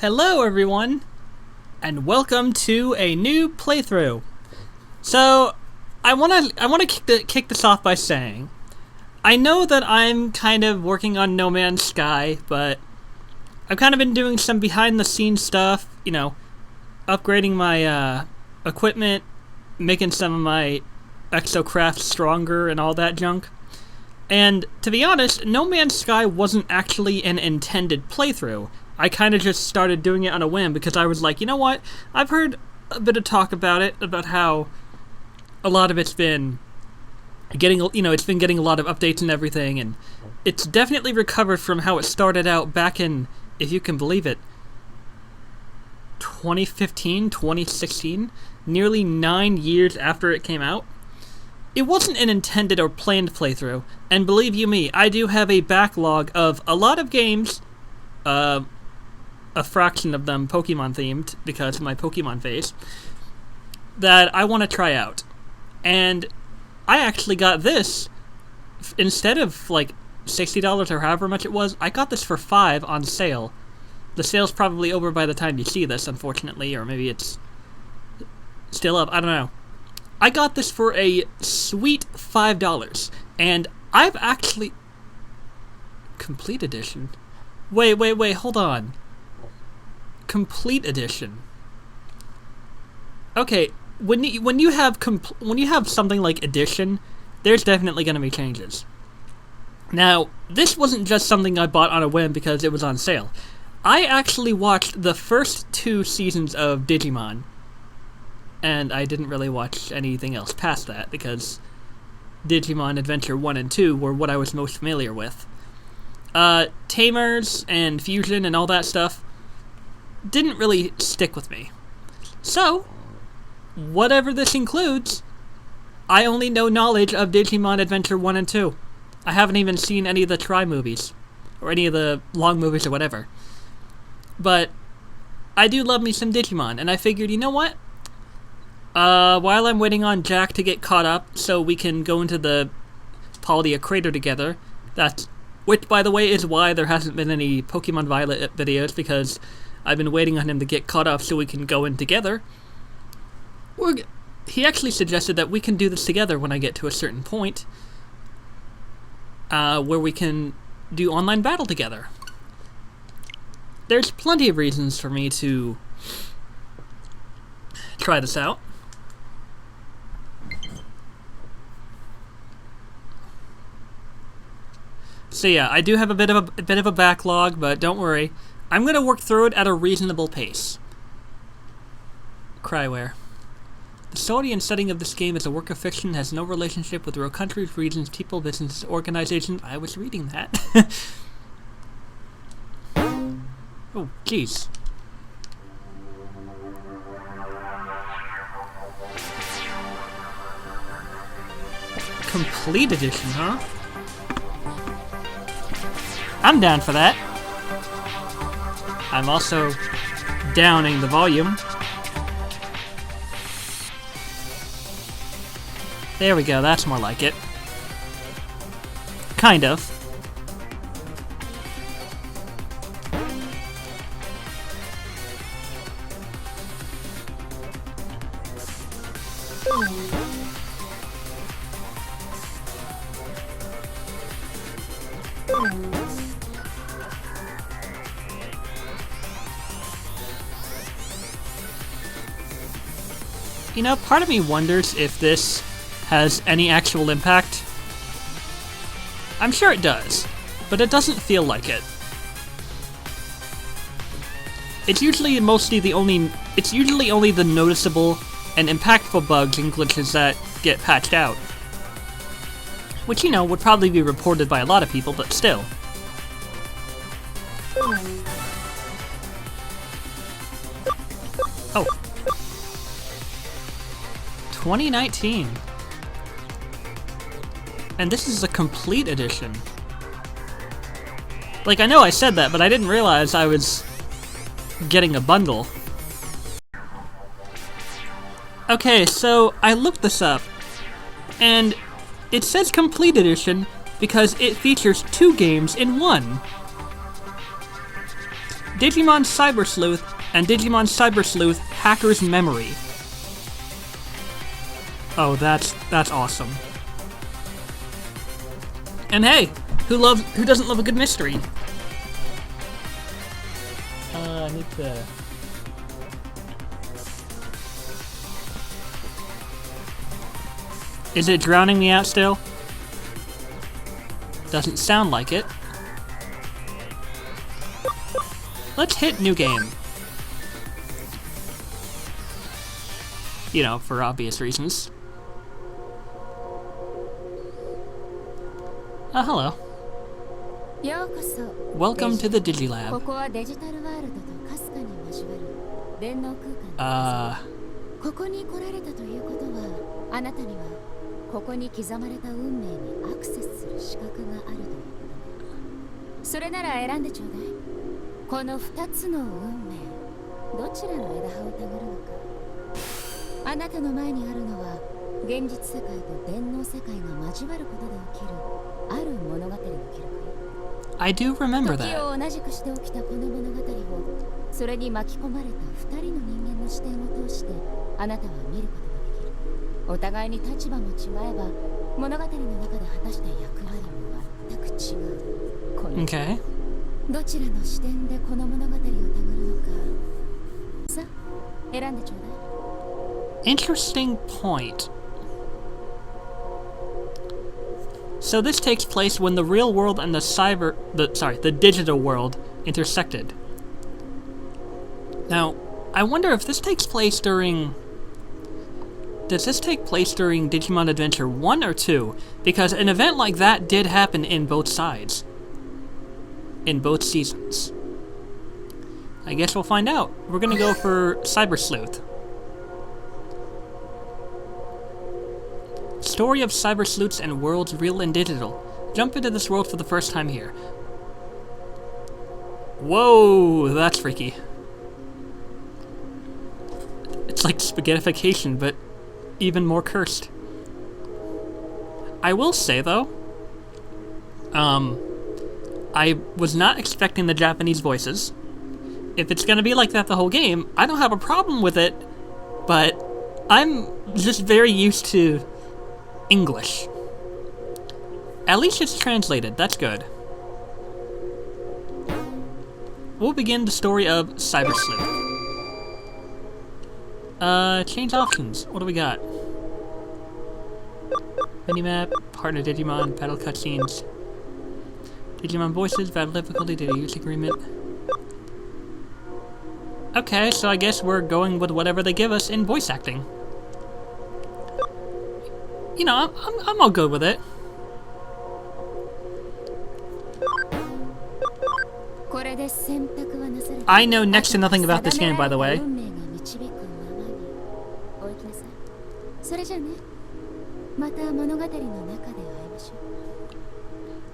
Hello everyone, and welcome to a new playthrough. So, I wanna kick this off by saying, I know that I'm kind of working on No Man's Sky, but I've kind of been doing some behind the scenes stuff, upgrading my equipment, making some of my exocraft stronger and all that junk. And to be honest, No Man's Sky wasn't actually an intended playthrough. I kind of just started doing it on a whim because I was like, you know what? I've heard a bit of talk about it, about how a lot of it's been getting, it's been getting a lot of updates and everything, and it's definitely recovered from how it started out back in, if you can believe it, 2015, 2016, nearly 9 years after it came out. It wasn't an intended or planned playthrough, and believe you me, I do have a backlog of a lot of games, a fraction of them Pokemon themed because of my Pokemon phase, that I want to try out. And I actually got this, instead of like $60 or however much it was, I got this for $5 on sale. The sale's probably over by the time you see this, unfortunately, or maybe it's still up, I don't know. I got this for a sweet $5, and I've actually... Complete edition? Wait, hold on. Complete edition. Okay, when you have something like edition, there's definitely going to be changes. Now, this wasn't just something I bought on a whim because it was on sale. I actually watched the first 2 seasons of Digimon, and I didn't really watch anything else past that because Digimon Adventure 1 and 2 were what I was most familiar with. Tamers and Fusion and all that stuff didn't really stick with me. So, whatever this includes, I only know knowledge of Digimon Adventure 1 and 2. I haven't even seen any of the Tri movies, or any of the long movies or whatever. But, I do love me some Digimon, and I figured, you know what? While I'm waiting on Jack to get caught up so we can go into the Paldea Crater together, which, by the way, is why there hasn't been any Pokemon Violet videos, because I've been waiting on him to get caught up so we can go in together. He actually suggested that we can do this together when I get to a certain point, where we can do online battle together. There's plenty of reasons for me to try this out. So yeah, I do have a bit of a backlog, but don't worry. I'm going to work through it at a reasonable pace. Cryware. The story and setting of this game is a work of fiction, has no relationship with real countries, regions, people, businesses, organizations. I was reading that. Oh, jeez. Complete edition, huh? I'm down for that. I'm also downing the volume. There we go, that's more like it. Kind of. Part of me wonders if this has any actual impact. I'm sure it does, but it doesn't feel like it. It's usually only the noticeable and impactful bugs and glitches that get patched out. Which, would probably be reported by a lot of people, but still. Oh. 2019. And this is a complete edition. Like, I know I said that, but I didn't realize I was getting a bundle. Okay, so I looked this up, and it says complete edition because it features 2 games in one. Digimon Cyber Sleuth and Digimon Cyber Sleuth Hacker's Memory. Oh, that's awesome. And hey, who doesn't love a good mystery? I need to... Is it drowning me out still? Doesn't sound like it. Let's hit new game. You know, for obvious reasons. Hello. Welcome to the Digilab. ここに来られたということは、あなたにはここに刻まれた運命にアクセスする資格があるということね。それなら選んでちょうだい。この2つの運命、どちらの枝葉をたぐるのか。あなたの前にあるのは、現実世界と電脳世界が交わることで起きるある物語の記録よ。I do remember that. 時を同じくして起きたこの物語を、それに巻き込まれた2人の人間の視点を通して、あなたは見ることができる。お互いに立場も違えば、物語の中で果たした役割も全く違う。この Okay. どちらの視点でこの物語をたぐるのか。さあ、選んでちょうだい。Interesting point. So this takes place when the real world and the digital world intersected. Now, I wonder if this takes place during... Does this take place during Digimon Adventure 1 or 2? Because an event like that did happen in both sides. In both seasons. I guess we'll find out. We're gonna go for Cyber Sleuth. Story of cyber sleuths and worlds real and digital. Jump into this world for the first time here. Whoa, that's freaky. It's like spaghettification, but even more cursed. I will say, though, I was not expecting the Japanese voices. If it's gonna be like that the whole game, I don't have a problem with it, but I'm just very used to English. At least it's translated, that's good. We'll begin the story of Cyber Sleuth. Change options. What do we got? Minimap, partner Digimon, battle cutscenes. Digimon voices, battle difficulty, data use agreement. Okay, so I guess we're going with whatever they give us in voice acting. You know, I'm all good with it. I know next to nothing about this game, by the way.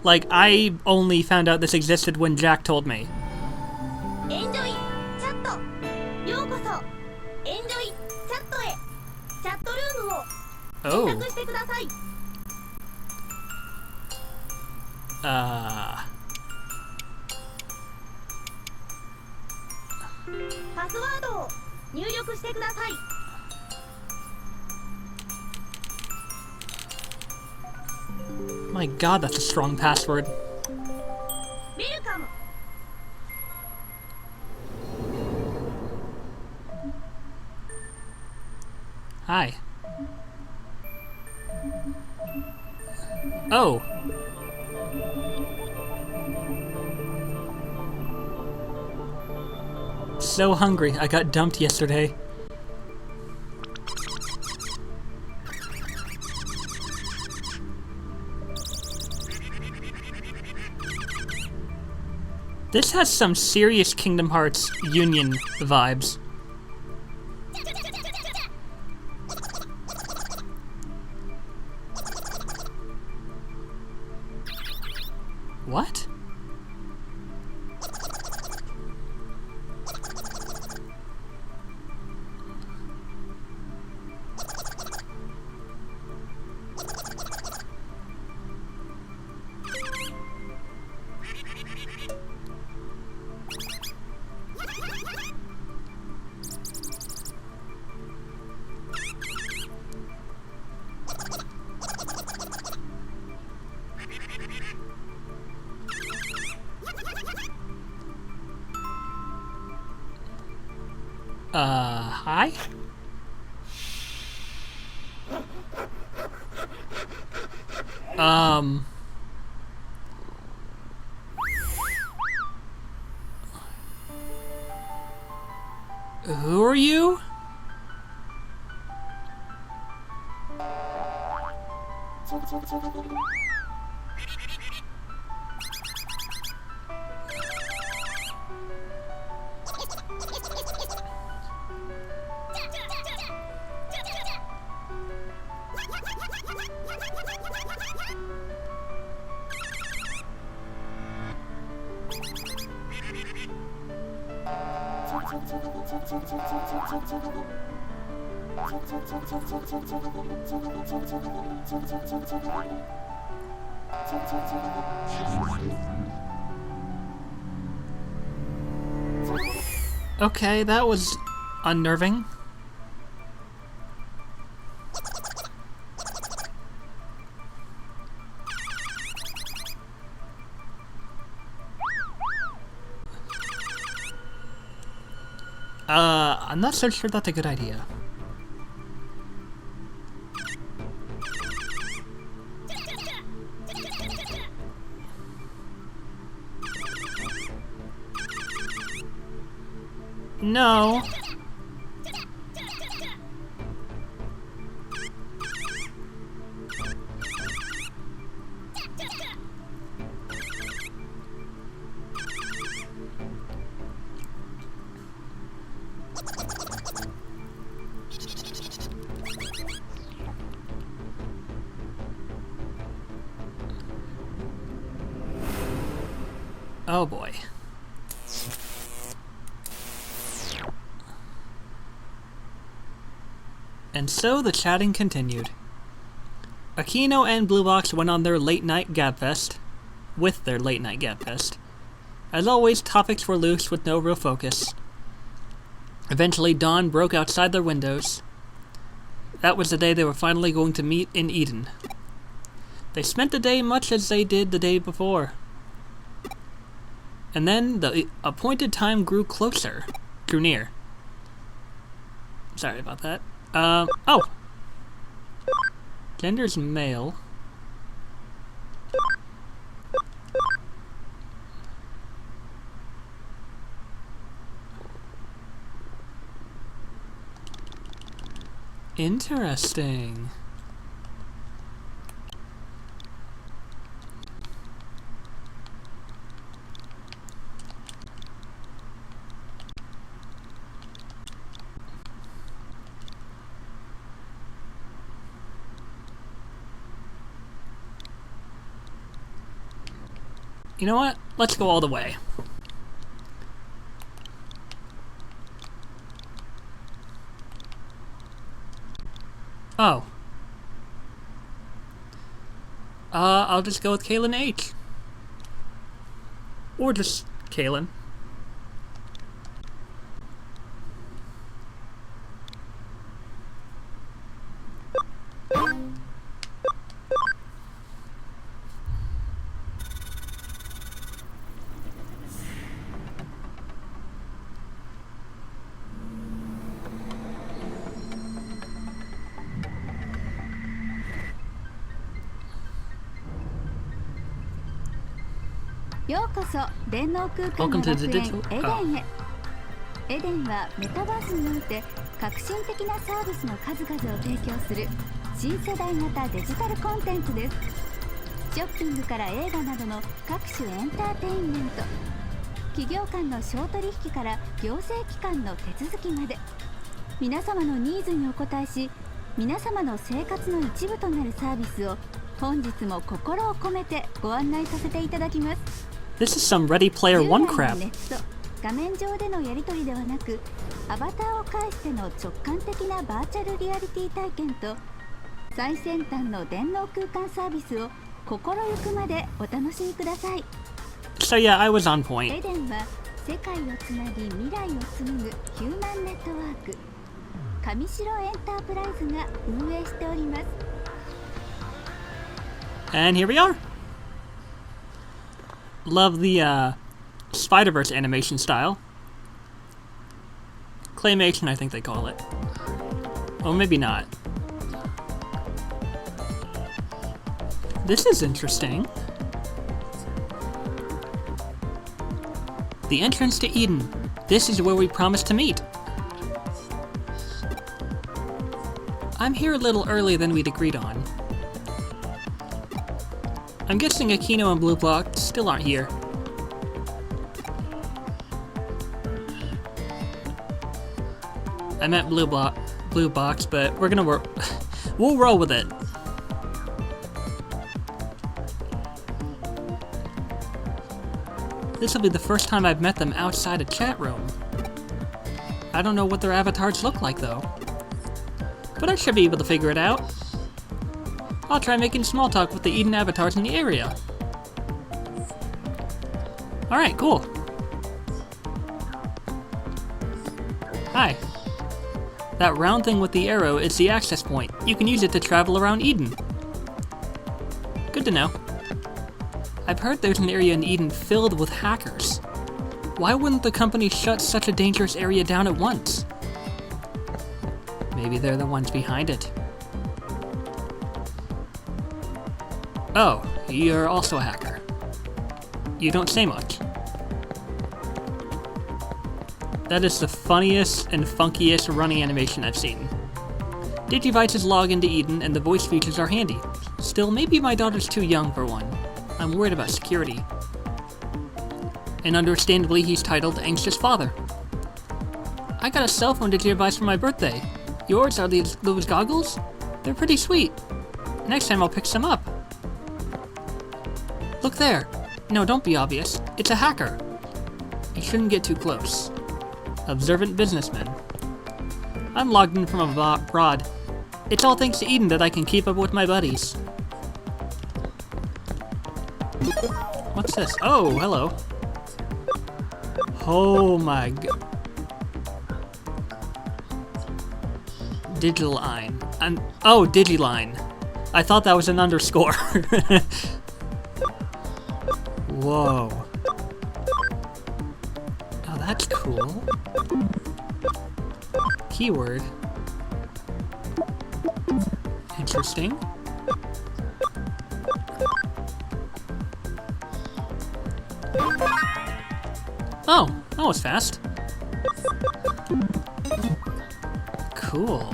Like, I only found out this existed when Jack told me. Oh. My god, that's a strong password. Hi. Oh. So hungry. I got dumped yesterday. This has some serious Kingdom Hearts Union vibes. What? Hi? Who are you? Okay, that was unnerving. I'm not so sure that's a good idea. No. Oh boy. And so the chatting continued. Aquino and Blue Box went on their late-night gabfest. With their late-night gabfest. As always, topics were loose with no real focus. Eventually, dawn broke outside their windows. That was the day they were finally going to meet in Eden. They spent the day much as they did the day before. And then the appointed time grew near. Sorry about that. Oh! Gender's male. Interesting. You know what? Let's go all the way. Oh. I'll just go with Kaylin H. Or just Kaylin. Welcome to the digital. Oh. エデンはメタバースにおいて革新的なサービスの数々を提供する新世代型デジタルコンテンツです。ショッピングから映画などの各種エンターテインメント、企業間の商取引から行政機関の手続きまで、皆様のニーズにお応えし、皆様の生活の一部となるサービスを本日も心を込めてご案内させていただきます。This is some Ready Player One crap. 画面上でのやり取りではなく、アバターを介しての直感的なバーチャルリアリティ体験と最先端の電脳空間サービスを心ゆくまでお楽しみください。So yeah, I was on point. エデンは世界をつなぎ未来を紡ぐヒューマンネットワーク、上白エンタープライズが運営しております。And here we are. Love the Spider-Verse animation style. Claymation, I think they call it. Or maybe not. This is interesting. The entrance to Eden. This is where we promised to meet. I'm here a little earlier than we'd agreed on. I'm guessing Aquino and Blue Block still aren't here. I meant Blue Box, but we're gonna we'll roll with it. This will be the first time I've met them outside a chat room. I don't know what their avatars look like though. But I should be able to figure it out. I'll try making small talk with the Eden avatars in the area. Alright, cool. Hi. That round thing with the arrow is the access point. You can use it to travel around Eden. Good to know. I've heard there's an area in Eden filled with hackers. Why wouldn't the company shut such a dangerous area down at once? Maybe they're the ones behind it. Oh, you're also a hacker. You don't say much. That is the funniest and funkiest running animation I've seen. Digivices log into Eden and the voice features are handy. Still, maybe my daughter's too young for one. I'm worried about security. And understandably, he's titled Anxious Father. I got a cell phone Digivice for my birthday. Yours are those goggles? They're pretty sweet. Next time I'll pick some up. Look there. No, don't be obvious. It's a hacker. You shouldn't get too close. Observant businessman. I'm logged in from abroad. It's all thanks to Eden that I can keep up with my buddies. What's this? Oh, hello. Oh my god. Digiline. Oh, Digiline. I thought that was an underscore. Whoa. Oh, that's cool. Keyword. Interesting. Oh, that was fast. Cool.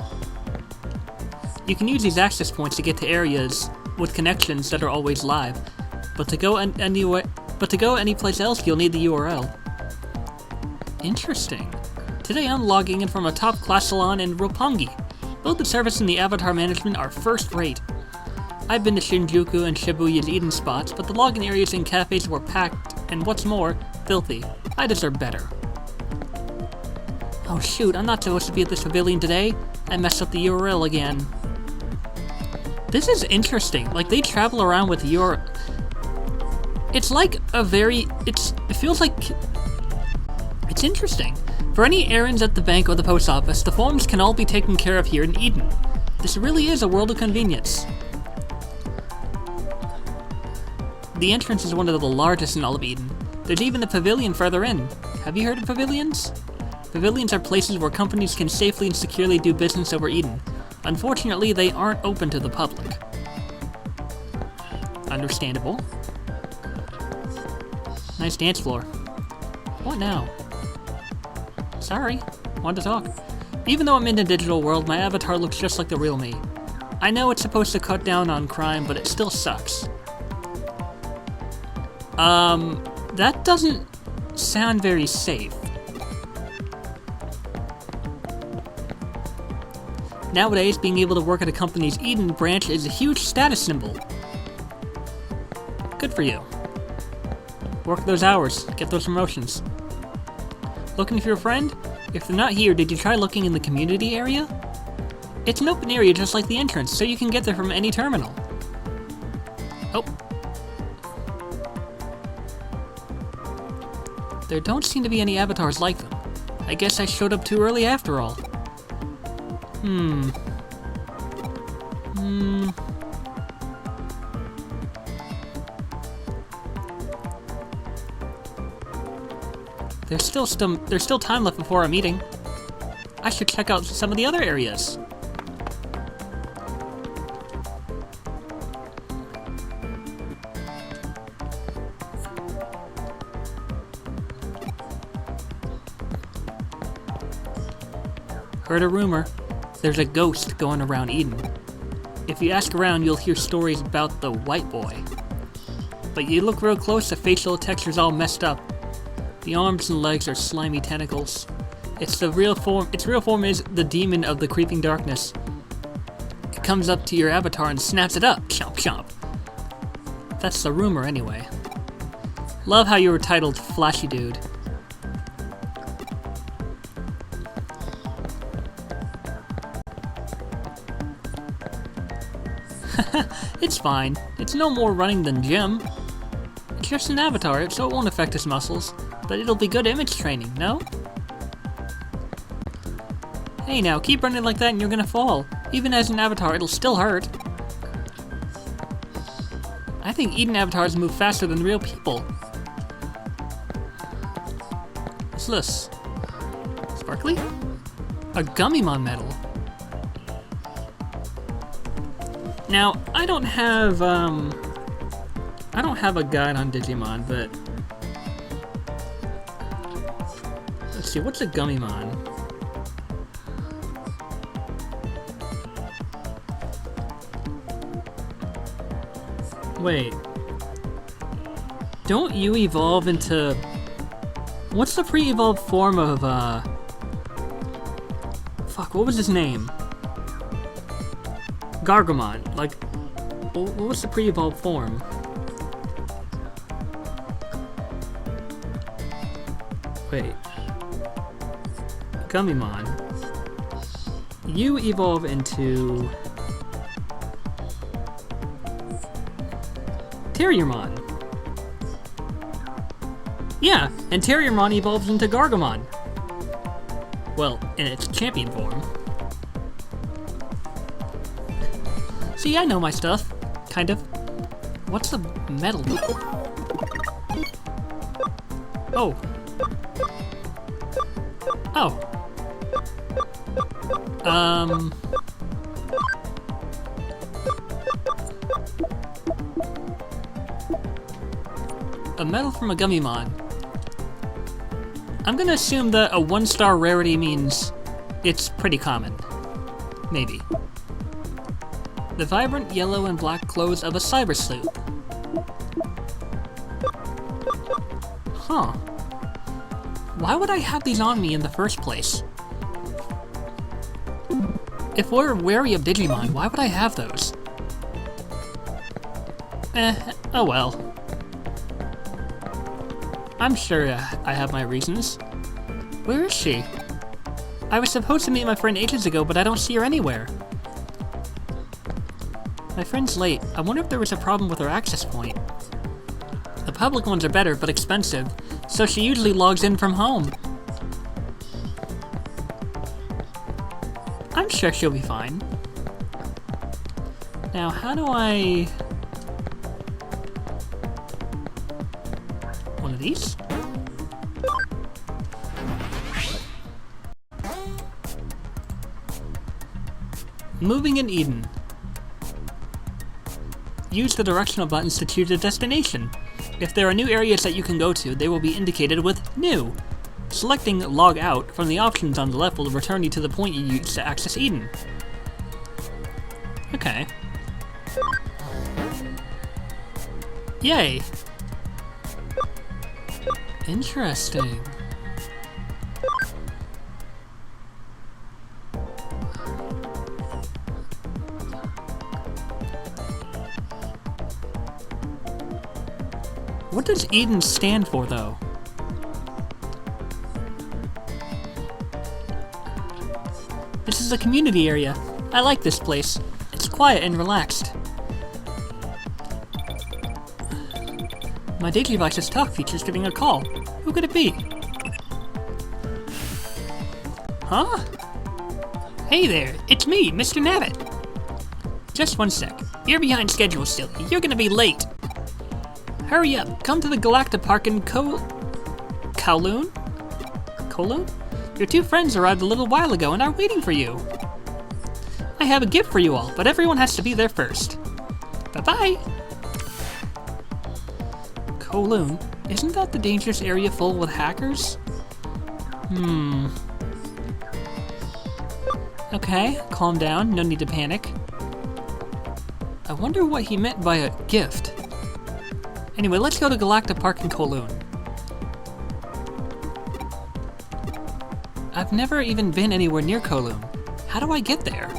You can use these access points to get to areas with connections that are always live, but to go any place else, you'll need the URL. Interesting. Today I'm logging in from a top-class salon in Roppongi. Both the service and the avatar management are first-rate. I've been to Shinjuku and Shibuya's Eden spots, but the login areas and cafes were packed, and what's more, filthy. I deserve better. Oh shoot, I'm not supposed to be at this pavilion today. I messed up the URL again. This is interesting. Like, they travel around with your... It's like a very... It feels like... It's interesting. For any errands at the bank or the post office, the forms can all be taken care of here in Eden. This really is a world of convenience. The entrance is one of the largest in all of Eden. There's even a pavilion further in. Have you heard of pavilions? Pavilions are places where companies can safely and securely do business over Eden. Unfortunately, they aren't open to the public. Understandable. Nice dance floor. What now? Sorry, wanted to talk. Even though I'm in the digital world, my avatar looks just like the real me. I know it's supposed to cut down on crime, but it still sucks. That doesn't sound very safe. Nowadays, being able to work at a company's Eden branch is a huge status symbol. Good for you. Work those hours, get those promotions. Looking for your friend? If they're not here, did you try looking in the community area? It's an open area just like the entrance, so you can get there from any terminal. Oh. There don't seem to be any avatars like them. I guess I showed up too early after all. There's still time left before our meeting. I should check out some of the other areas. Heard a rumor. There's a ghost going around Eden. If you ask around, you'll hear stories about the white boy. But you look real close, the facial texture's all messed up. The arms and legs are slimy tentacles. Its real form is the demon of the creeping darkness. It comes up to your avatar and snaps it up. Chomp chomp. That's the rumor anyway. Love how you were titled Flashy Dude. It's fine. It's no more running than gym. It's just an avatar, so it won't affect his muscles. But it'll be good image training, no? Hey now, keep running like that and you're gonna fall. Even as an avatar, it'll still hurt. I think Eden avatars move faster than real people. What's this? Sparkly? A Gummymon medal. Now, I don't have a guide on Digimon, but let's see, what's a Gummymon? Wait. Don't you evolve into... What's the pre-evolved form of, Fuck, what was his name? Gargomon. Like, what was the pre-evolved form? Wait. Gummymon. You evolve into... Terriermon. Yeah, and Terriermon evolves into Gargomon. Well, in its champion form. See, I know my stuff. Kind of. What's the medal? Oh. Oh. A medal from a Gummymon. I'm gonna assume that a 1-star rarity means it's pretty common. Maybe. The vibrant yellow and black clothes of a Cyber Sleuth. Huh. Why would I have these on me in the first place? If we're wary of Digimon, why would I have those? Oh well. I'm sure I have my reasons. Where is she? I was supposed to meet my friend ages ago, but I don't see her anywhere. My friend's late. I wonder if there was a problem with her access point. The public ones are better, but expensive, so she usually logs in from home. I'm sure she'll be fine. Now, how do I... One of these? Moving in Eden. Use the directional buttons to choose a destination. If there are new areas that you can go to, they will be indicated with New. Selecting Log Out from the options on the left will return you to the point you used to access Eden. Okay. Yay! Interesting. What does Eden stand for, though? This is a community area. I like this place. It's quiet and relaxed. My Digivice's talk feature's giving a call. Who could it be? Huh? Hey there, it's me, Mr. Nabbit. Just one sec. You're behind schedule still. You're gonna be late. Hurry up, come to the Galacta Park in Kowloon? Your two friends arrived a little while ago and are waiting for you. I have a gift for you all, but everyone has to be there first. Bye-bye! Kowloon, isn't that the dangerous area full with hackers? Okay, calm down, no need to panic. I wonder what he meant by a gift. Anyway, let's go to Galactic Park in Kowloon. I've never even been anywhere near Kowloon. How do I get there?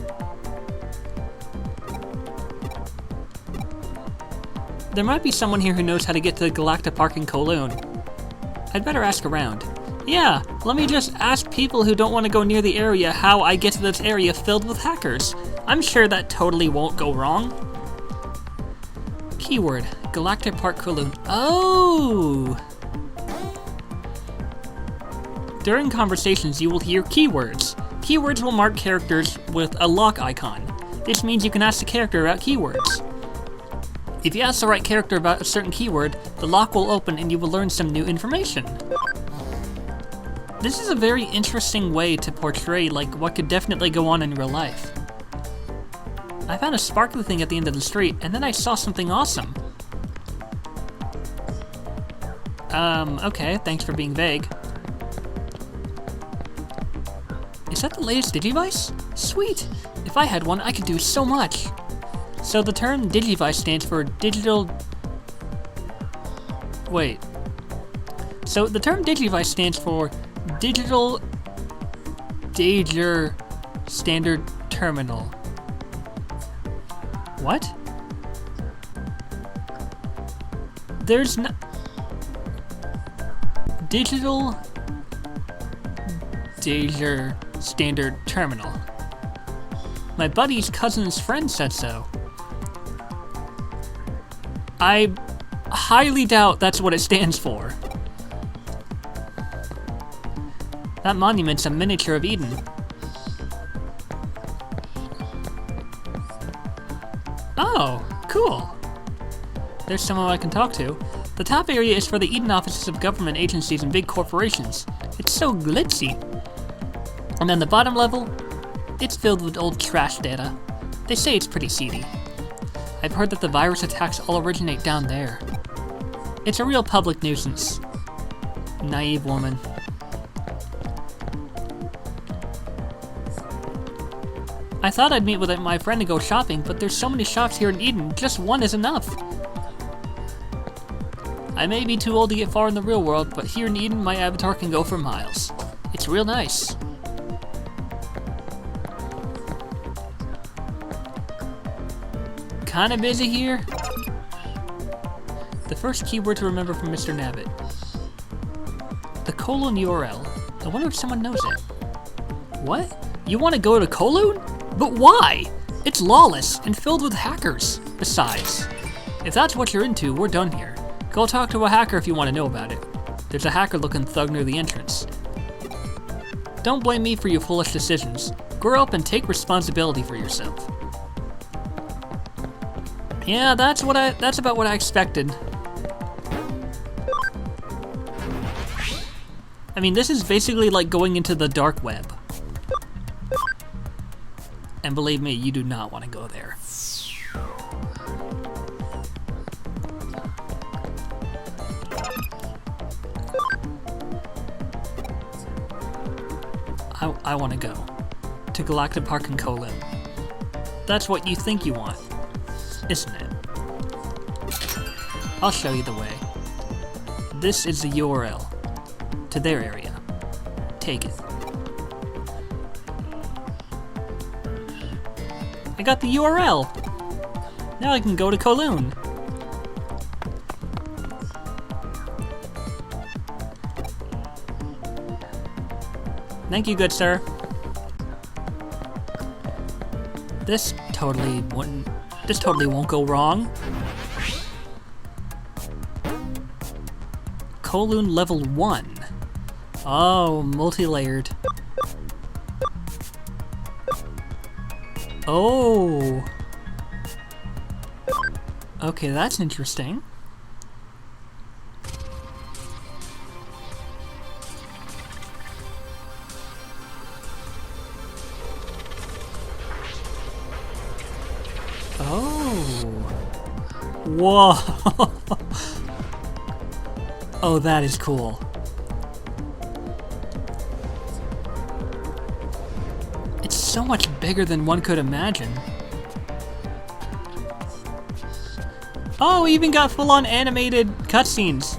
There might be someone here who knows how to get to the Galactic Park in Kowloon. I'd better ask around. Yeah, let me just ask people who don't want to go near the area how I get to this area filled with hackers. I'm sure that totally won't go wrong. Keyword, Galactic Park Kowloon. Oh! During conversations, you will hear keywords. Keywords will mark characters with a lock icon. This means you can ask the character about keywords. If you ask the right character about a certain keyword, the lock will open and you will learn some new information. This is a very interesting way to portray what could definitely go on in real life. I found a sparkly thing at the end of the street, and then I saw something awesome. Okay, thanks for being vague. Is that the latest Digivice? Sweet! If I had one, I could do so much! So the term Digivice stands for digital... Wait. So the term Digivice stands for Digital Dager Standard Terminal. What? There's no... Digital Dager Standard Terminal. My buddy's cousin's friend said so. I highly doubt that's what it stands for. That monument's a miniature of Eden. Oh, cool. There's someone I can talk to. The top area is for the Eden offices of government agencies and big corporations. It's so glitzy. And then the bottom level, it's filled with old trash data. They say it's pretty seedy. I've heard that the virus attacks all originate down there. It's a real public nuisance. Naive woman. I thought I'd meet with my friend to go shopping, but there's so many shops here in Eden, just one is enough. I may be too old to get far in the real world, but here in Eden, my avatar can go for miles. It's real nice. Kinda busy here. The first keyword to remember from Mr. Nabbit. The Kowloon URL. I wonder if someone knows it. What? You want to go to Kowloon? But why? It's lawless and filled with hackers. Besides, if that's what you're into, we're done here. Go talk to a hacker if you want to know about it. There's a hacker-looking thug near the entrance. Don't blame me for your foolish decisions. Grow up and take responsibility for yourself. Yeah, that's about what I expected. I mean, this is basically like going into the dark web. And believe me, you do not want to go there. I want to go to Galactic Park in Kowloon. That's what you think you want, isn't it? I'll show you the way. This is the URL to their area. Take it. I got the URL! Now I can go to Kowloon. Thank you, good sir. This totally won't go wrong. Kowloon level 1. Oh, multi-layered. Oh. Okay, that's interesting. Whoa! Oh, that is cool. It's so much bigger than one could imagine. Oh, we even got full-on animated cutscenes.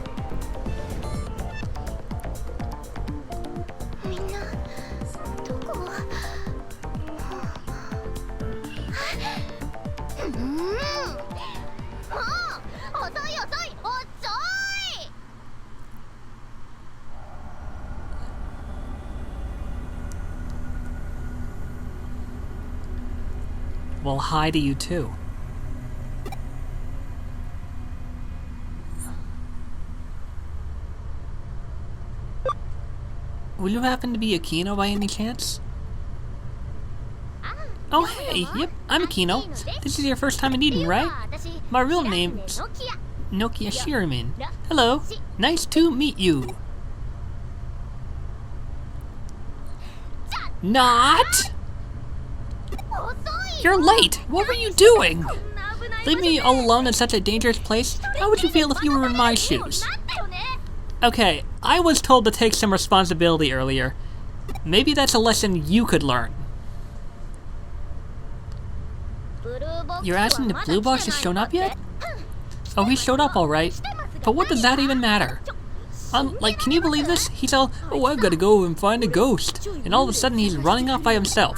Well, hi to you too. Will you happen to be Akino by any chance? Oh hey, yep, I'm Akino. This is your first time in Eden, right? My real name's Nokia Shiramin. Hello, nice to meet you. Not! You're late! What were you doing? Leave me all alone in such a dangerous place? How would you feel if you were in my shoes? Okay, I was told to take some responsibility earlier. Maybe that's a lesson you could learn. You're asking if Blue Box has shown up yet? Oh, he showed up alright. But what does that even matter? Like, can you believe this? He's all, oh, I've got to go and find a ghost. And all of a sudden he's running off by himself.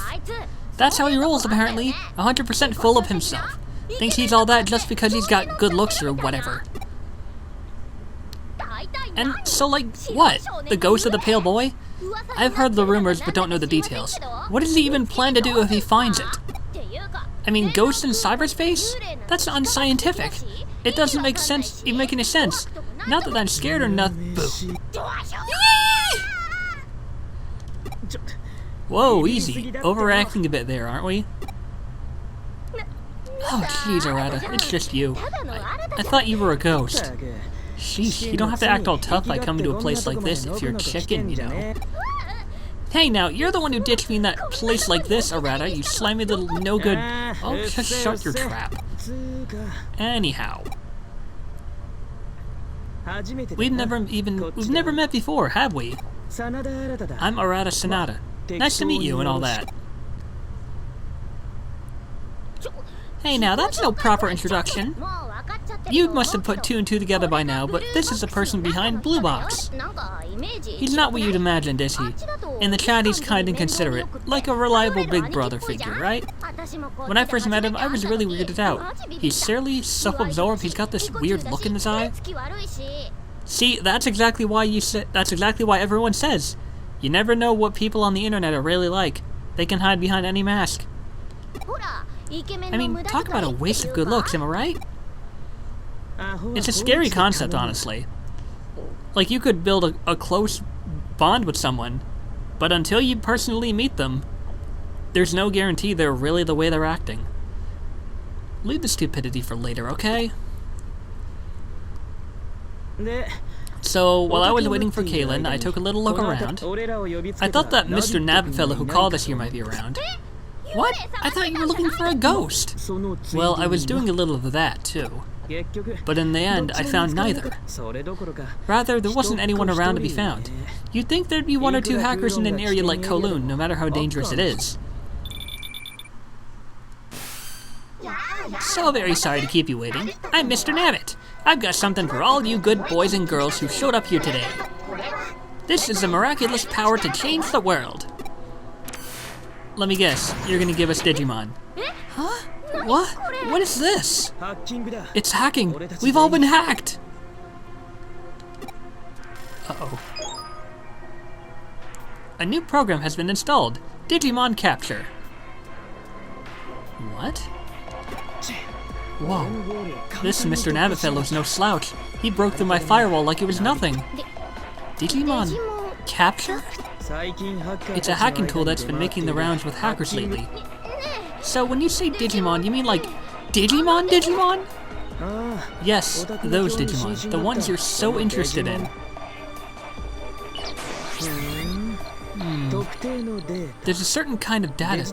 That's how he rolls, apparently. 100% full of himself. Thinks he's all that just because he's got good looks or whatever. And so, like, what? The ghost of the pale boy? I've heard the rumors but don't know the details. What does he even plan to do if he finds it? I mean, ghosts in cyberspace? That's unscientific. It doesn't make sense, even make any sense. Not that I'm scared or nothing. Boo. Whoa, easy. Overacting a bit there, aren't we? Oh, jeez, Arata, it's just you. I thought you were a ghost. Sheesh, you don't have to act all tough by coming to a place like this if you're a chicken, you know. Hey now, you're the one who ditched me in that place like this, Arata, you slimy little no-good... Oh, just shut your trap. Anyhow. We've never met before, have we? I'm Arata Sanada. Nice to meet you and all that. Hey now, that's no proper introduction. You must have put two and two together by now, but this is the person behind Blue Box. He's not what you'd imagined, is he? In the chat he's kind and considerate, like a reliable big brother figure, right? When I first met him, I was really weirded out. He's surly, self-absorbed, he's got this weird look in his eye. See, that's exactly why everyone says. You never know what people on the internet are really like. They can hide behind any mask. I mean, talk about a waste of good looks, am I right? It's a scary concept, honestly. Like, you could build a close bond with someone, but until you personally meet them, there's no guarantee they're really the way they're acting. Leave the stupidity for later, okay? So, while I was waiting for Kaylin, I took a little look around. I thought that Mr. Nabfellow who called us here might be around. What? I thought you were looking for a ghost! Well, I was doing a little of that, too. But in the end, I found neither. Rather, there wasn't anyone around to be found. You'd think there'd be one or two hackers in an area like Kowloon, no matter how dangerous it is. So very sorry to keep you waiting. I'm Mr. Nabbit. I've got something for all you good boys and girls who showed up here today. This is a miraculous power to change the world. Let me guess, you're gonna give us Digimon. Huh? What? What is this? It's hacking. We've all been hacked. Uh-oh. A new program has been installed. Digimon Capture. What? Whoa. This Mr. Nabafellow's no slouch. He broke through my firewall like it was nothing. Digimon Capture? It's a hacking tool that's been making the rounds with hackers lately. So when you say Digimon, you mean like Digimon Digimon? Yes, those Digimon, the ones you're so interested in. There's a certain kind of data.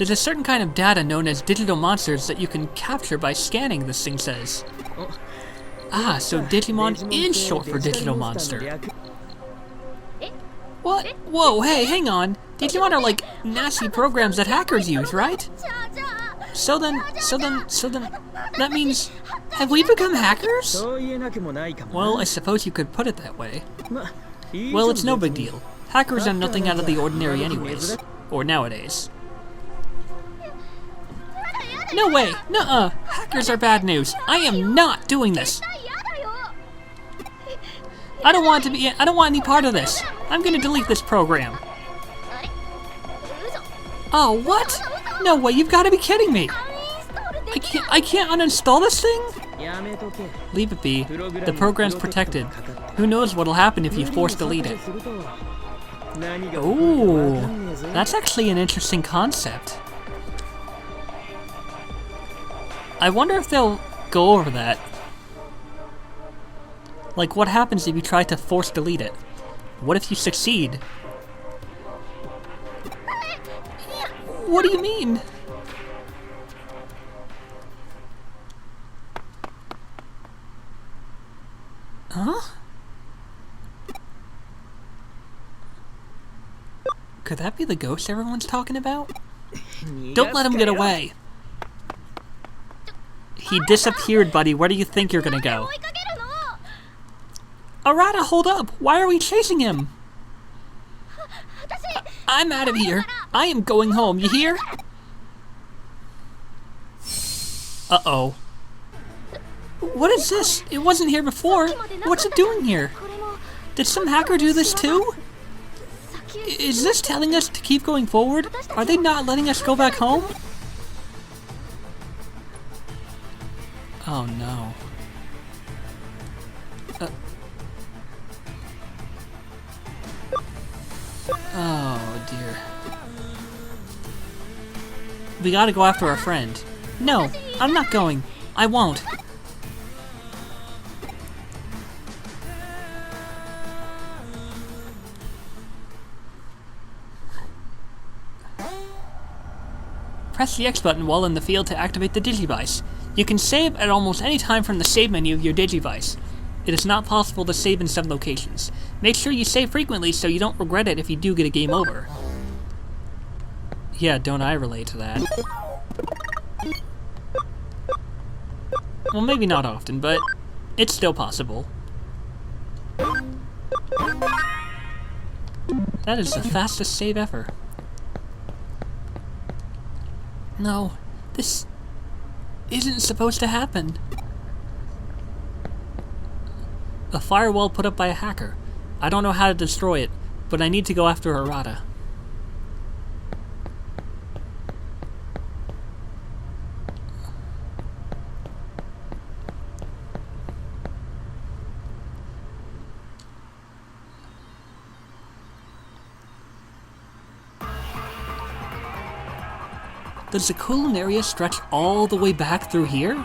There's a certain kind of data known as digital monsters that you can capture by scanning, this thing says. Ah, so Digimon is short for digital monster. What? Whoa, hey, hang on. Digimon are like nasty programs that hackers use, right? So then, that means, have we become hackers? Well, I suppose you could put it that way. Well, it's no big deal. Hackers are nothing out of the ordinary anyways. Or nowadays. No way! Nuh-uh! Hackers are bad news. I am not doing this. I don't want any part of this. I'm gonna delete this program. Oh, what? No way, you've gotta be kidding me. I can't uninstall this thing? Leave it be. The program's protected. Who knows what'll happen if you force delete it. Ooh, that's actually an interesting concept. I wonder if they'll go over that. Like, what happens if you try to force delete it? What if you succeed? What do you mean? Huh? Could that be the ghost everyone's talking about? Don't let him get away. He disappeared, buddy. Where do you think you're gonna go? Arata, hold up! Why are we chasing him? I'm out of here. I am going home, you hear? Uh-oh. What is this? It wasn't here before. What's it doing here? Did some hacker do this too? Is this telling us to keep going forward? Are they not letting us go back home? Oh no. Oh dear. We gotta go after our friend. No, I'm not going. I won't. Press the X button while in the field to activate the Digivice. You can save at almost any time from the save menu of your Digivice. It is not possible to save in some locations. Make sure you save frequently so you don't regret it if you do get a game over. Yeah, don't I relate to that? Well, maybe not often, but it's still possible. That is the fastest save ever. No, this isn't supposed to happen. A firewall put up by a hacker. I don't know how to destroy it, but I need to go after Arata. Does the cooling area stretch all the way back through here?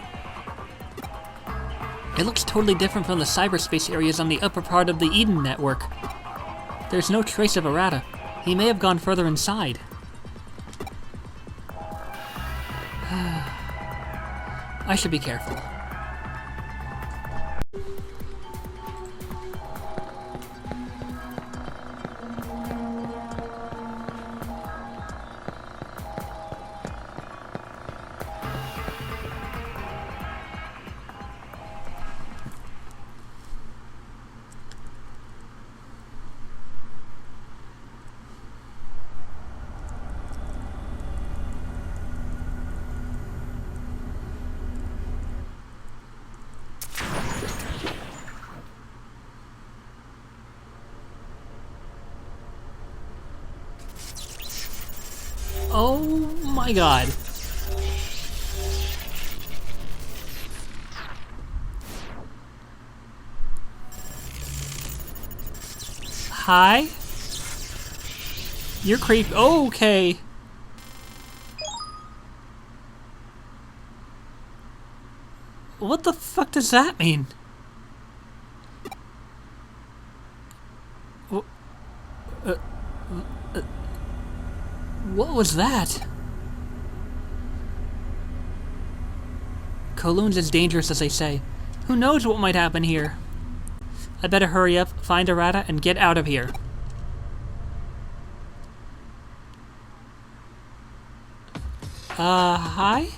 It looks totally different from the cyberspace areas on the upper part of the Eden network. There's no trace of Arata. He may have gone further inside. I should be careful. Oh my god. Hi? You're creepy. Oh, okay. What the fuck does that mean? What was that? Kowloon's as dangerous as they say. Who knows what might happen here? I better hurry up, find Arata, and get out of here. Hi?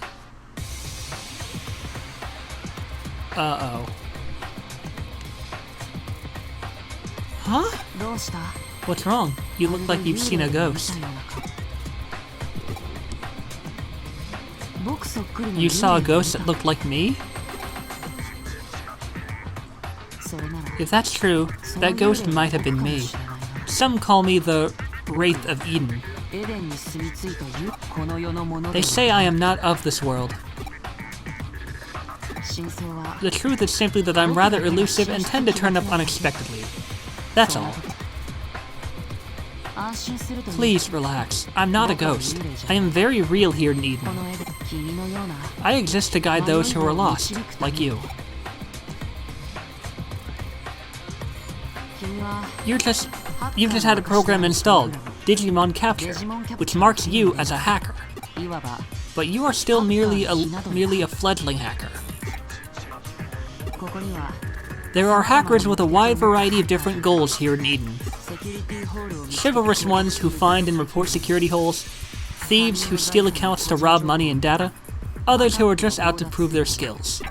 Uh-oh. Huh? What's wrong? You look like you've seen a ghost. You saw a ghost that looked like me? If that's true, that ghost might have been me. Some call me the Wraith of Eden. They say I am not of this world. The truth is simply that I'm rather elusive and tend to turn up unexpectedly. That's all. Please relax. I'm not a ghost. I am very real here in Eden. I exist to guide those who are lost, like you. You've just had a program installed, Digimon Capture, which marks you as a hacker. But you are still merely a fledgling hacker. There are hackers with a wide variety of different goals here in Eden. Chivalrous ones who find and report security holes, thieves who steal accounts to rob money and data, others who are just out to prove their skills.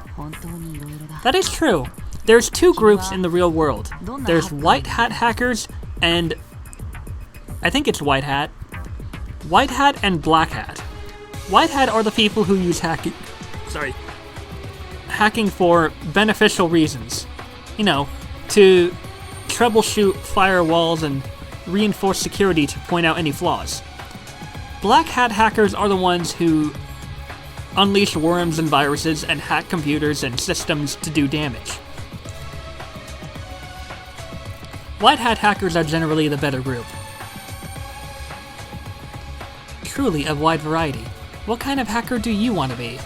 That is true. There's two groups in the real world. There's white hat hackers and... I think it's white hat. White hat and black hat. White hat are the people who use hacking for beneficial reasons. You know, to troubleshoot firewalls and reinforce security to point out any flaws. Black hat hackers are the ones who unleash worms and viruses and hack computers and systems to do damage. White hat hackers are generally the better group. Truly a wide variety. What kind of hacker do you want to be?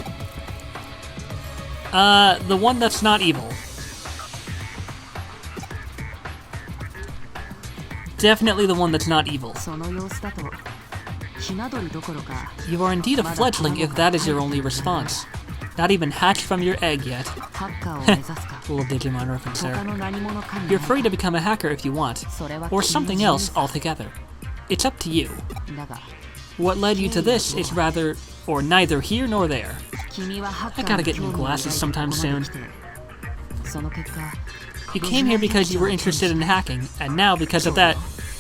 The one that's not evil. Definitely the one that's not evil. You are indeed a fledgling if that is your only response. Not even hatched from your egg yet. Little Digimon reference there. You're free to become a hacker if you want, or something else altogether. It's up to you. What led you to this is rather, or neither here nor there. I gotta get new glasses sometime soon. You came here because you were interested in hacking, and now because of that,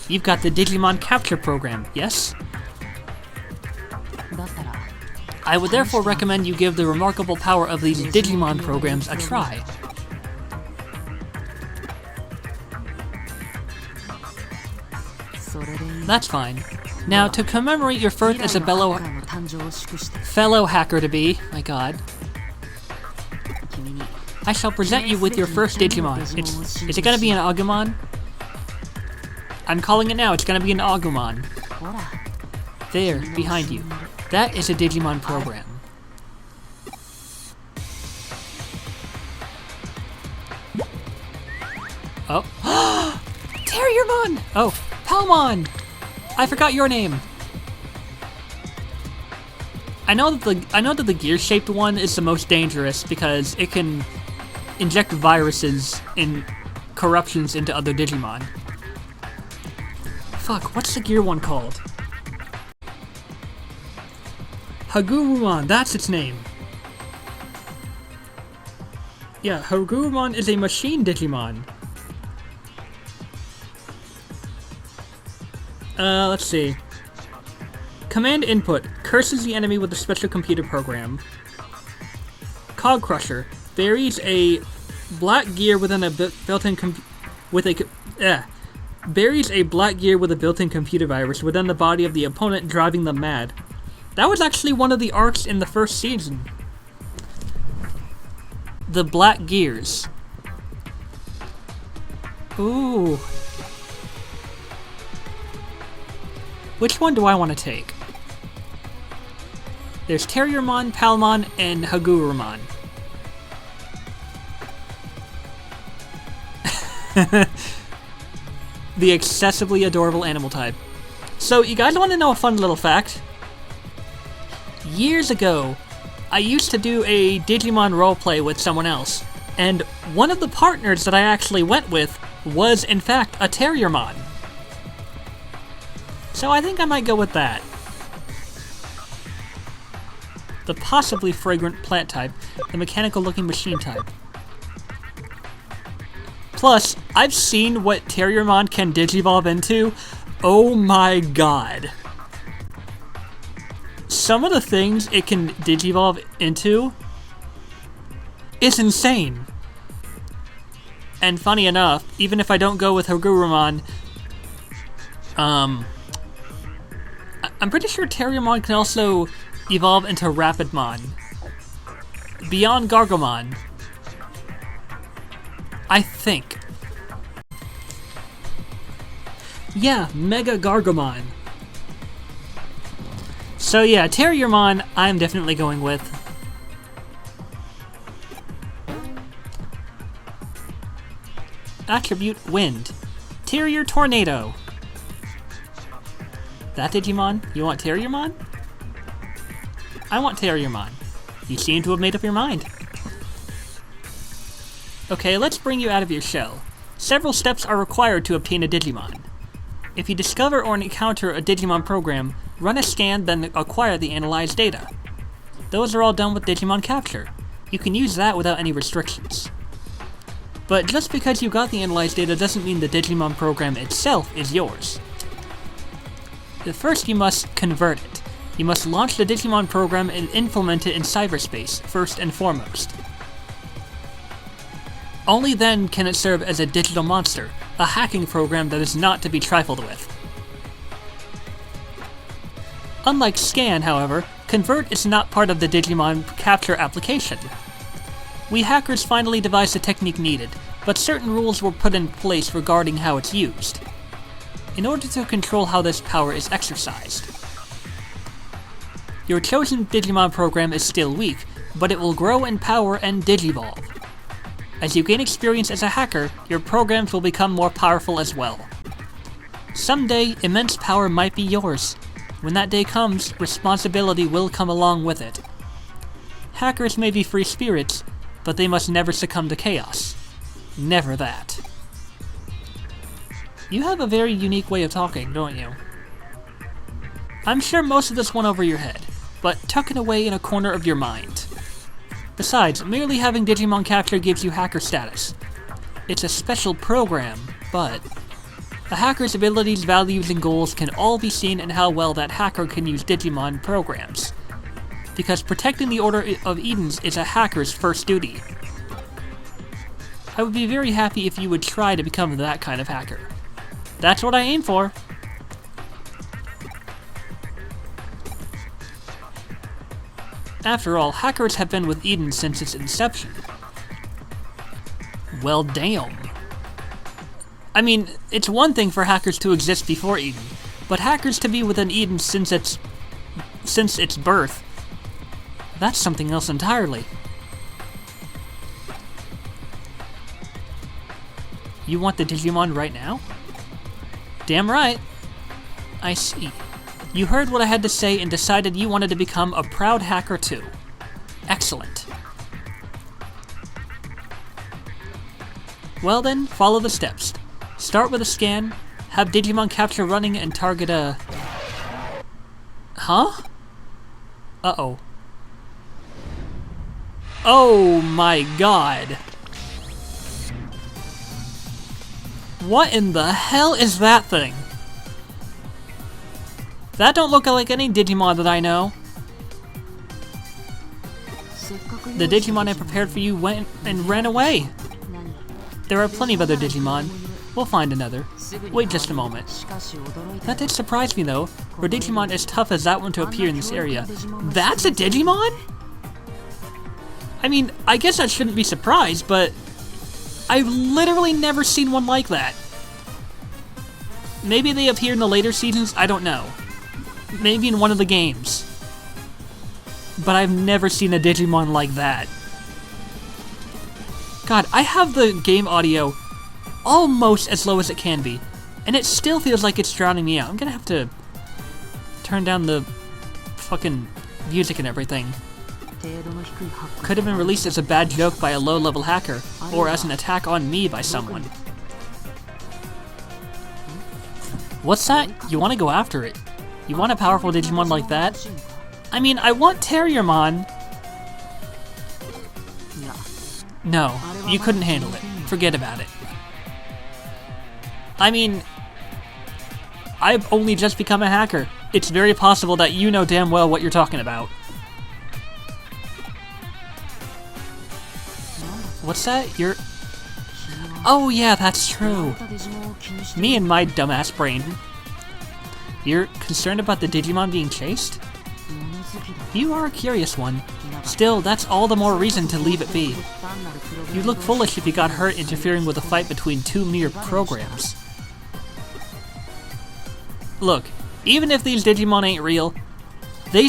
you've got the Digimon Capture program, yes? I would therefore recommend you give the remarkable power of these Digimon programs a try. That's fine. Now, to commemorate your first as a fellow hacker-to-be, my god, I shall present you with your first Digimon. Is it gonna be an Agumon? I'm calling it now, it's gonna be an Agumon. There, behind you. That is a Digimon program. Oh. Terriermon! Oh, Palmon! I forgot your name. I know that the gear-shaped one is the most dangerous because it can inject viruses and corruptions into other Digimon. Fuck, what's the gear one called? Hagurumon, that's its name. Yeah, Hagurumon is a machine Digimon. Let's see. Command input curses the enemy with a special computer program. Cog Crusher buries a black gear within a built-in buries a black gear with a built-in computer virus within the body of the opponent, driving them mad. That was actually one of the arcs in the first season. The black gears. Ooh. Which one do I want to take? There's Terriermon, Palmon, and Hagurumon. The excessively adorable animal type. So, you guys want to know a fun little fact? Years ago, I used to do a Digimon roleplay with someone else, and one of the partners that I actually went with was, in fact, a Terriermon. So I think I might go with that. The possibly fragrant plant type, the mechanical-looking machine type. Plus, I've seen what Terriermon can digivolve into. Oh my god. Some of the things it can digivolve into is insane. And funny enough, even if I don't go with Hagurumon, I'm pretty sure Terriermon can also evolve into Rapidmon. Beyond Gargomon. I think. Yeah, Mega Gargomon. So yeah, Terriermon, I'm definitely going with. Attribute Wind. Terrier Tornado. That Digimon? You want Terriermon? I want Terriermon. You seem to have made up your mind. Okay, let's bring you out of your shell. Several steps are required to obtain a Digimon. If you discover or encounter a Digimon program, run a scan, then acquire the analyzed data. Those are all done with Digimon Capture. You can use that without any restrictions. But just because you got the analyzed data doesn't mean the Digimon program itself is yours. First, you must convert it. You must launch the Digimon program and implement it in cyberspace, first and foremost. Only then can it serve as a digital monster, a hacking program that is not to be trifled with. Unlike Scan, however, Convert is not part of the Digimon Capture application. We hackers finally devised the technique needed, but certain rules were put in place regarding how it's used, in order to control how this power is exercised. Your chosen Digimon program is still weak, but it will grow in power and digivolve. As you gain experience as a hacker, your programs will become more powerful as well. Someday, immense power might be yours. When that day comes, responsibility will come along with it. Hackers may be free spirits, but they must never succumb to chaos. Never that. You have a very unique way of talking, don't you? I'm sure most of this went over your head, but tuck it away in a corner of your mind. Besides, merely having Digimon Capture gives you hacker status. It's a special program, but a hacker's abilities, values, and goals can all be seen in how well that hacker can use Digimon programs. Because protecting the Order of Edens is a hacker's first duty. I would be very happy if you would try to become that kind of hacker. That's what I aim for. After all, hackers have been with Eden since its inception. Well, damn. I mean, it's one thing for hackers to exist before Eden, but hackers to be within Eden since its birth, that's something else entirely. You want the Digimon right now? Damn right. I see. You heard what I had to say and decided you wanted to become a proud hacker too. Excellent. Well then, follow the steps. Start with a scan, have Digimon Capture running and target a... Huh? Uh-oh. Oh my god. What in the hell is that thing? That don't look like any Digimon that I know. The Digimon I prepared for you went and ran away. There are plenty of other Digimon. We'll find another. Wait just a moment. That did surprise me though, for Digimon as tough as that one to appear in this area. That's a Digimon? I mean, I guess I shouldn't be surprised, but I've literally never seen one like that. Maybe they appear in the later seasons, I don't know. Maybe in one of the games. But I've never seen a Digimon like that. God, I have the game audio almost as low as it can be, and it still feels like it's drowning me out. I'm gonna have to turn down the fucking music and everything. Could have been released as a bad joke by a low-level hacker, or as an attack on me by someone. What's that? You want to go after it? You want a powerful Digimon like that? I mean, I want Terriermon. No, you couldn't handle it. Forget about it. I mean, I've only just become a hacker. It's very possible that you know damn well what you're talking about. What's that? You're... Oh yeah, that's true. Me and my dumbass brain. You're concerned about the Digimon being chased? You are a curious one. Still, that's all the more reason to leave it be. You'd look foolish if you got hurt interfering with a fight between two mere programs. Look, even if these Digimon ain't real, they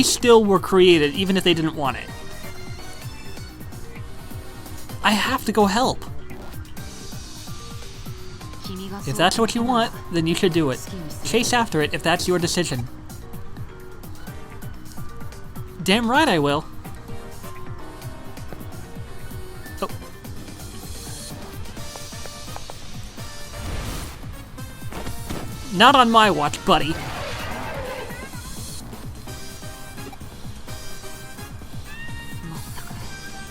still were created even if they didn't want it. I have to go help. If that's what you want, then you should do it. Chase after it if that's your decision. Damn right I will. Oh. Not on my watch, buddy.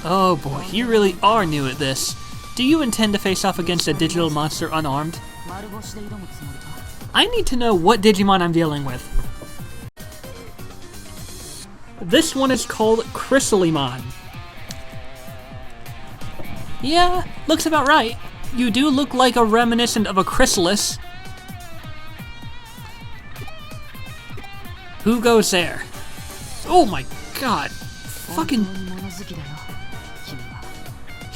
Oh boy, you really are new at this. Do you intend to face off against a digital monster unarmed? I need to know what Digimon I'm dealing with. This one is called Chrysalimon. Yeah, looks about right. You do look like a reminiscent of a chrysalis. Who goes there? Oh my god. Fucking...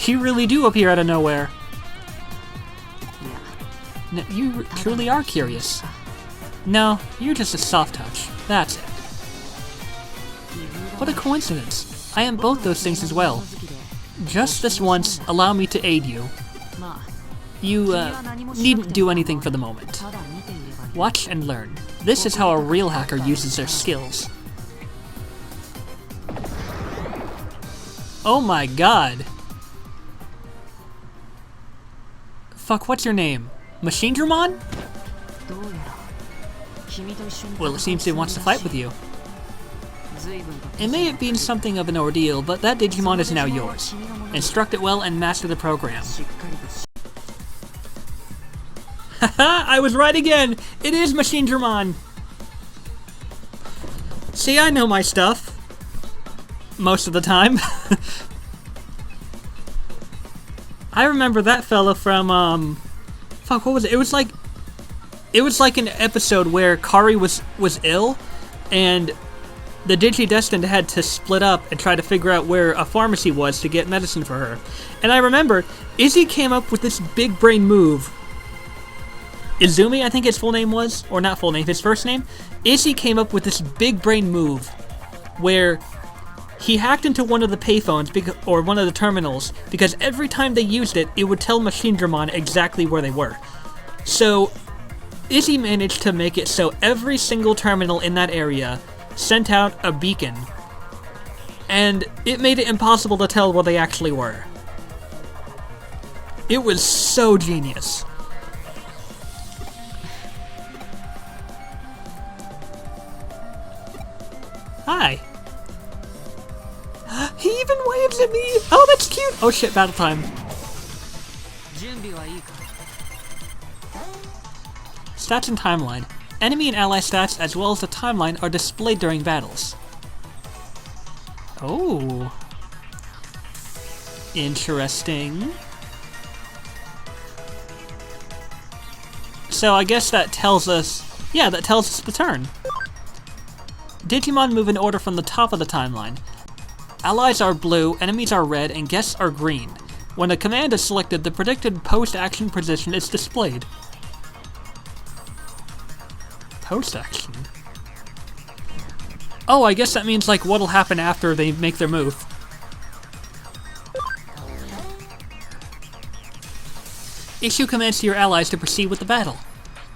You really do appear out of nowhere. No, you truly are curious. No, you're just a soft touch. That's it. What a coincidence. I am both those things as well. Just this once, allow me to aid you. You, needn't do anything for the moment. Watch and learn. This is how a real hacker uses their skills. Oh my god. Fuck, what's your name? Machinedramon? Well, it seems he wants to fight with you. It may have been something of an ordeal, but that Digimon is now yours. Instruct it well and master the program. Haha, I was right again! It is Machinedramon! See, I know my stuff. Most of the time. I remember that fella from, fuck, what was it? It was like an episode where Kari was ill, and the Digidestined had to split up and try to figure out where a pharmacy was to get medicine for her. And I remember, Izzy came up with this big brain move. Izumi, I think his full name was, or not full name, his first name. Izzy came up with this big brain move where he hacked into one of the payphones, or one of the terminals, because every time they used it, it would tell Machinedramon exactly where they were. So, Izzy managed to make it so every single terminal in that area sent out a beacon, and it made it impossible to tell where they actually were. It was so genius. Hi. He even waves at me! Oh, that's cute! Oh shit, battle time. Stats and timeline. Enemy and ally stats as well as the timeline are displayed during battles. Oh. Interesting. So I guess that tells us... Yeah, that tells us the turn. Digimon move in order from the top of the timeline. Allies are blue, enemies are red, and guests are green. When a command is selected, the predicted post-action position is displayed. Post-action? Oh, I guess that means, like, what'll happen after they make their move. Issue commands to your allies to proceed with the battle.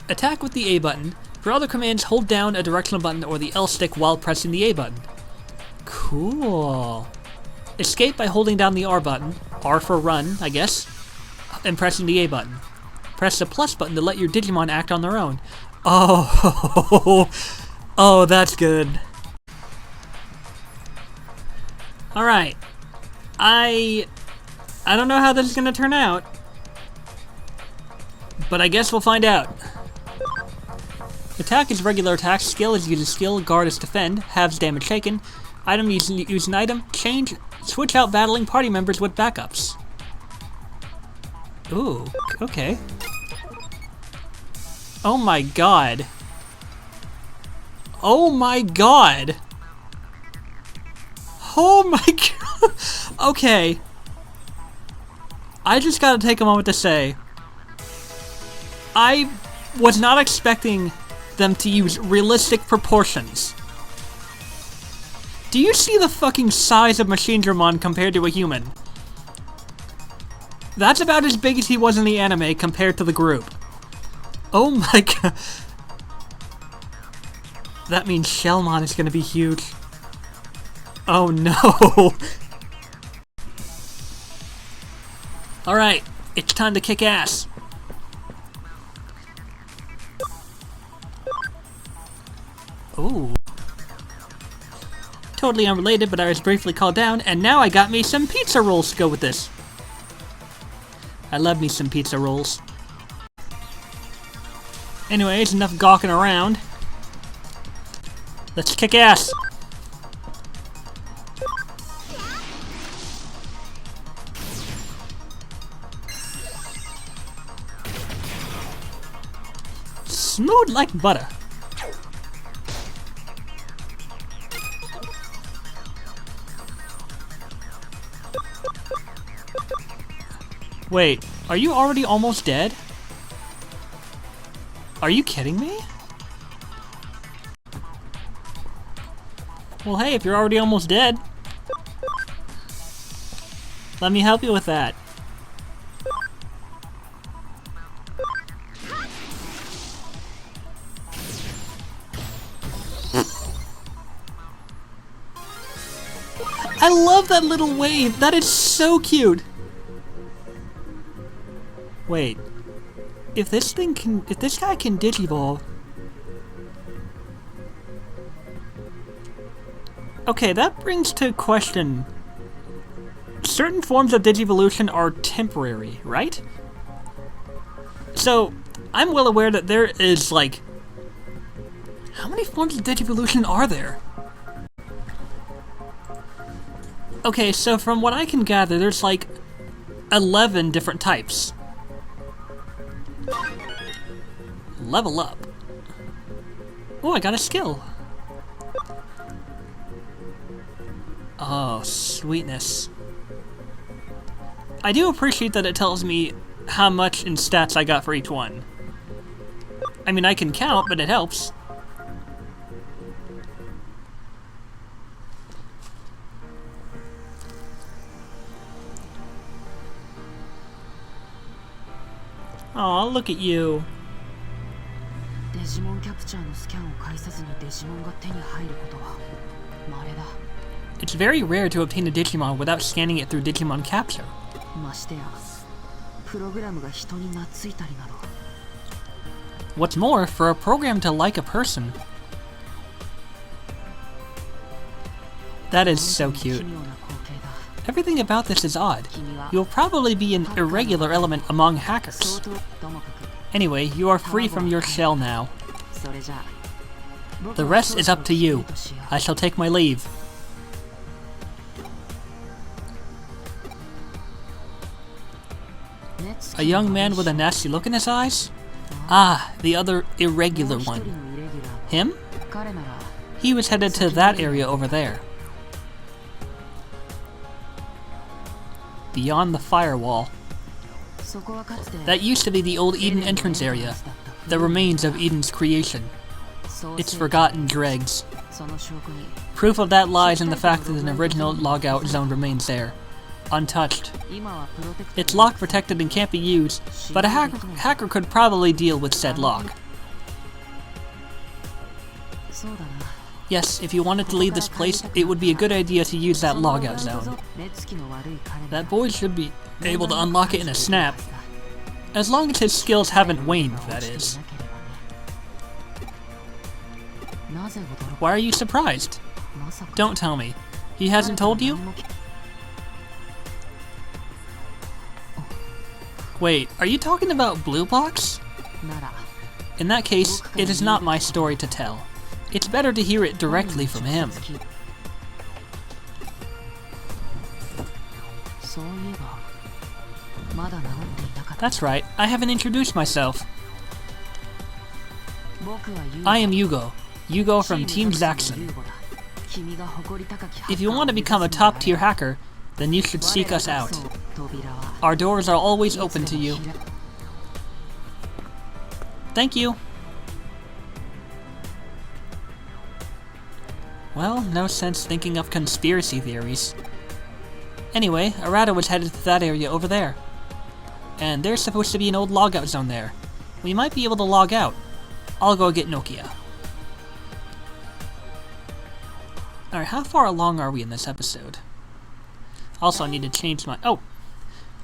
Attack with the A button. For other commands, hold down a directional button or the L stick while pressing the A button. Cool. Escape by holding down the R button, R for run, I guess, and pressing the A button. Press the plus button to let your Digimon act on their own. Oh, oh, that's good. Alright. I don't know how this is gonna turn out, but I guess we'll find out. Attack is regular attack, skill is use a skill, guard is defend, halves damage taken, item use an item, change, switch out battling party members with backups. Ooh, okay. Oh my god. Oh my god. Oh my god. Okay. I just gotta take a moment to say, I was not expecting them to use realistic proportions. Do you see the fucking size of Machinedramon compared to a human? That's about as big as he was in the anime compared to the group. Oh my god. That means Shellmon is gonna be huge. Oh no. Alright, it's time to kick ass. Ooh. Totally unrelated, but I was briefly called down, and now I got me some pizza rolls to go with this. I love me some pizza rolls. Anyways, enough gawking around. Let's kick ass! Smooth like butter. Wait, are you already almost dead? Are you kidding me? Well, hey, if you're already almost dead, let me help you with that. I love that little wave. That is so cute. Wait. If this guy can Digivolve. Okay, that brings to question. Certain forms of Digivolution are temporary, right? So, I'm well aware that there is, like... How many forms of Digivolution are there? Okay, so from what I can gather, there's like 11 different types. Level up. Oh, I got a skill. Oh, sweetness. I do appreciate that it tells me how much in stats I got for each one. I mean, I can count, but it helps. Aw, look at you. It's very rare to obtain a Digimon without scanning it through Digimon Capture. What's more, for a program to like a person... That is so cute. Everything about this is odd. You'll probably be an irregular element among hackers. Anyway, you are free from your shell now. The rest is up to you. I shall take my leave. A young man with a nasty look in his eyes? Ah, the other irregular one. Him? He was headed to that area over there. Beyond the firewall. That used to be the old Eden entrance area, the remains of Eden's creation. Its forgotten dregs. Proof of that lies in the fact that an original logout zone remains there, untouched. It's lock protected and can't be used, but a hacker could probably deal with said lock. Yes, if you wanted to leave this place, it would be a good idea to use that logout zone. That boy should be able to unlock it in a snap. As long as his skills haven't waned, that is. Why are you surprised? Don't tell me. He hasn't told you? Wait, are you talking about Blue Box? In that case, it is not my story to tell. It's better to hear it directly from him. That's right, I haven't introduced myself. I am Yugo. Yugo from Team Zaxxon. If you want to become a top-tier hacker, then you should seek us out. Our doors are always open to you. Thank you. Well, no sense thinking of conspiracy theories. Anyway, Arata was headed to that area over there. And there's supposed to be an old logout zone there. We might be able to log out. I'll go get Nokia. Alright, how far along are we in this episode? Also, I need to change my... Oh!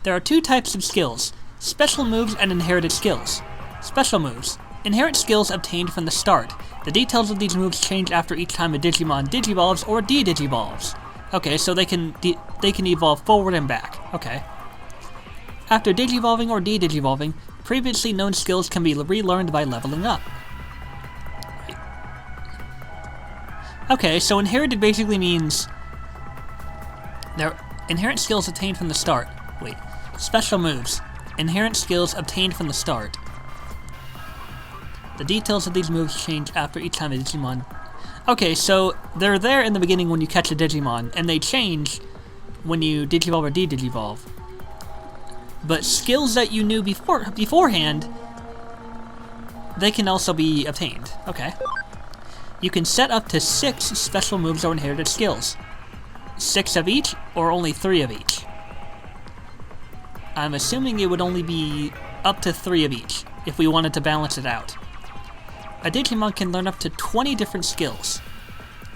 There are two types of skills. Special moves and inherited skills. Special moves. Inherent skills obtained from the start. The details of these moves change after each time a Digimon digivolves or de-digivolves. Okay, so they can evolve forward and back. Okay. After digivolving or de-digivolving, previously known skills can be relearned by leveling up. Okay, so inherited basically means they're inherent skills obtained from the start. Wait, special moves. Inherent skills obtained from the start. The details of these moves change after each time a Digimon... Okay, so they're there in the beginning when you catch a Digimon, and they change when you digivolve or de-digivolve. But skills that you knew beforehand, they can also be obtained. Okay. You can set up to 6 special moves or inherited skills. 6 of each, or only 3 of each? I'm assuming it would only be up to 3 of each, if we wanted to balance it out. A Digimon can learn up to 20 different skills.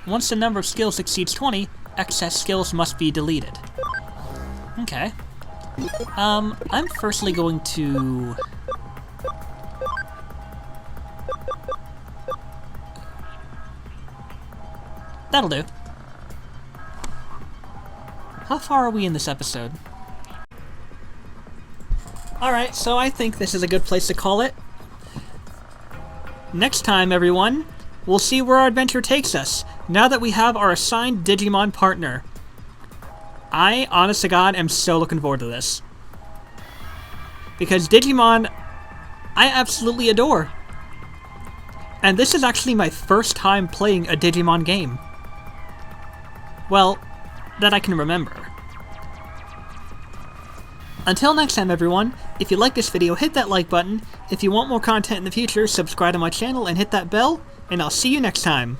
Once the number of skills exceeds 20, excess skills must be deleted. Okay. I'm firstly going to... That'll do. How far are we in this episode? Alright, so I think this is a good place to call it. Next time, everyone, we'll see where our adventure takes us, now that we have our assigned Digimon partner. I, honest to God, am so looking forward to this. Because Digimon, I absolutely adore. And this is actually my first time playing a Digimon game. Well, that I can remember. Until next time, everyone, if you like this video, hit that like button. If you want more content in the future, subscribe to my channel and hit that bell, and I'll see you next time.